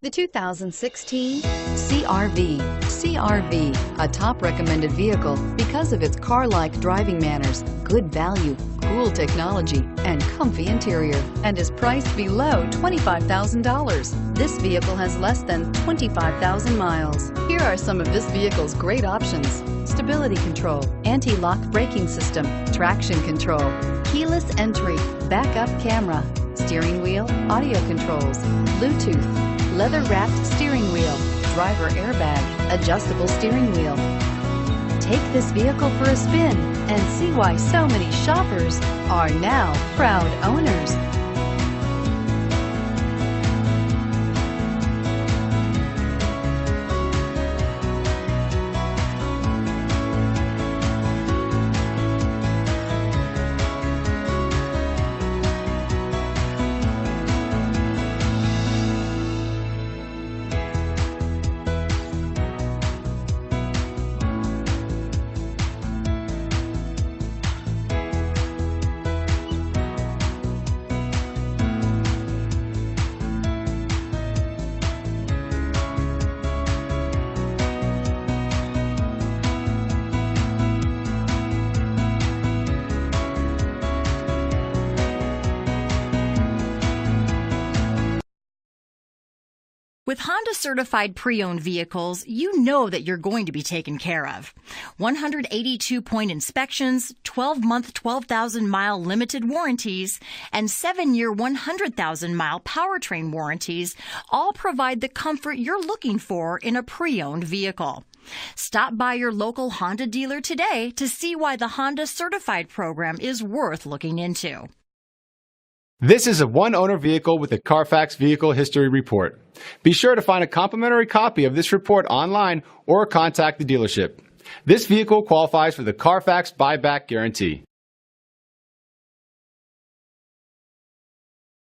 The 2016 CR-V. CR-V, a top recommended vehicle because of its car-like driving manners, good value, cool technology, and comfy interior, and is priced below $25,000. This vehicle has less than 25,000 miles. Here are some of this vehicle's great options: stability control, anti-lock braking system, traction control, keyless entry, backup camera, steering wheel audio controls, Bluetooth, leather-wrapped steering wheel, driver airbag, adjustable steering wheel. Take this vehicle for a spin and see why so many shoppers are now proud owners. With Honda certified pre-owned vehicles, you know that you're going to be taken care of. 182-point inspections, 12-month 12,000-mile limited warranties, and 7-year 100,000-mile powertrain warranties all provide the comfort you're looking for in a pre-owned vehicle. Stop by your local Honda dealer today to see why the Honda certified program is worth looking into. This is a one-owner vehicle with a Carfax Vehicle History Report. Be sure to find a complimentary copy of this report online or contact the dealership. This vehicle qualifies for the Carfax Buyback Guarantee.